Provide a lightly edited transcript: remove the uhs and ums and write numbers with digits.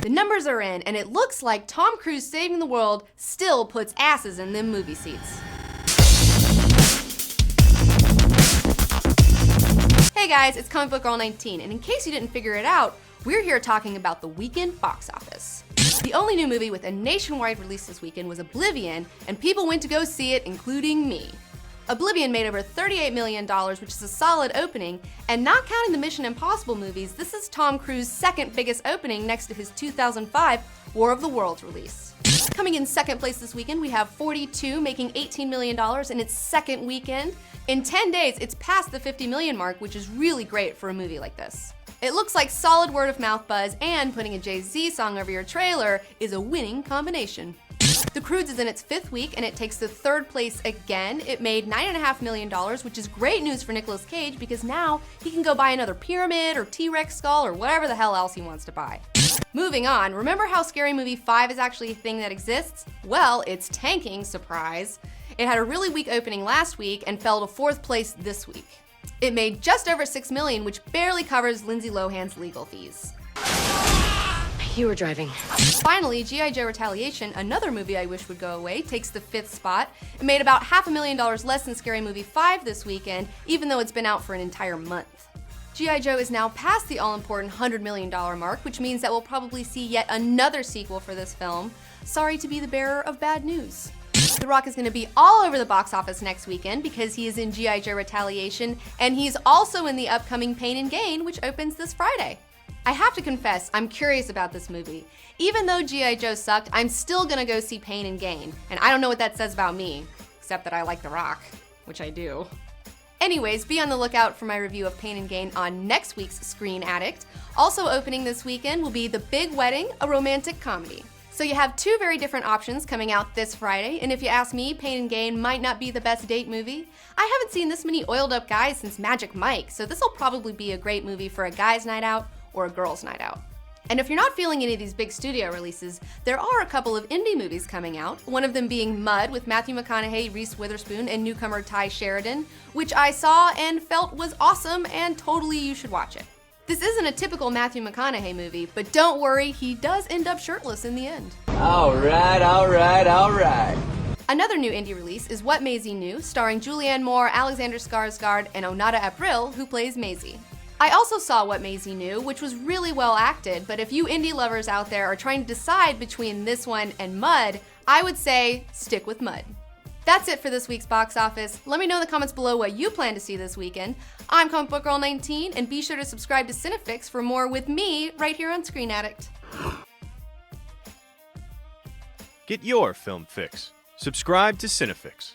The numbers are in, and it looks like Tom Cruise saving the world still puts asses in them movie seats. Hey guys, it's Comic Book Girl 19, and in case you didn't figure it out, we're here talking about the weekend box office. The only new movie with a nationwide release this weekend was Oblivion, and people went to go see it, including me. Oblivion made over $38 million, which is a solid opening, and not counting the Mission Impossible movies, this is Tom Cruise's second biggest opening next to his 2005 War of the Worlds release. Coming in second place this weekend, we have 42 making $18 million in its second weekend. In 10 days, it's past the 50 million mark, which is really great for a movie like this. It looks like solid word of mouth buzz and putting a Jay-Z song over your trailer is a winning combination. The Croods is in its fifth week and it takes the third place again. It made $9.5 million, which is great news for Nicolas Cage because now he can go buy another pyramid or T-Rex skull or whatever the hell else he wants to buy. Moving on, remember how Scary Movie 5 is actually a thing that exists? Well, it's tanking, surprise. It had a really weak opening last week and fell to fourth place this week. It made just over $6 million, which barely covers Lindsay Lohan's legal fees. You were driving. Finally, G.I. Joe Retaliation, another movie I wish would go away, takes the fifth spot. It made about $500,000 less than Scary Movie 5 this weekend, even though it's been out for an entire month. G.I. Joe is now past the all-important $100 million mark, which means that we'll probably see yet another sequel for this film. Sorry to be the bearer of bad news. The Rock is going to be all over the box office next weekend because he is in G.I. Joe Retaliation, and he's also in the upcoming Pain and Gain, which opens this Friday. I have to confess, I'm curious about this movie. Even though G.I. Joe sucked, I'm still gonna go see Pain and Gain, and I don't know what that says about me, except that I like The Rock, which I do. Anyways, be on the lookout for my review of Pain and Gain on next week's Screen Addict. Also opening this weekend will be The Big Wedding, a romantic comedy. So you have two very different options coming out this Friday, and if you ask me, Pain and Gain might not be the best date movie. I haven't seen this many oiled up guys since Magic Mike, so this will probably be a great movie for a guy's night out or a girl's night out. And if you're not feeling any of these big studio releases, there are a couple of indie movies coming out, one of them being Mud with Matthew McConaughey, Reese Witherspoon, and newcomer Ty Sheridan, which I saw and felt was awesome and totally you should watch it. This isn't a typical Matthew McConaughey movie, but don't worry, he does end up shirtless in the end. Alright. Another new indie release is What Maisie Knew, starring Julianne Moore, Alexander Skarsgård, and Onata April, who plays Maisie. I also saw What Maisie Knew, which was really well acted, but if you indie lovers out there are trying to decide between this one and Mud, I would say stick with Mud. That's it for this week's box office. Let me know in the comments below what you plan to see this weekend. I'm Comic Book Girl 19, and be sure to subscribe to Cinefix for more with me right here on Screen Addict. Get your film fix. Subscribe to Cinefix.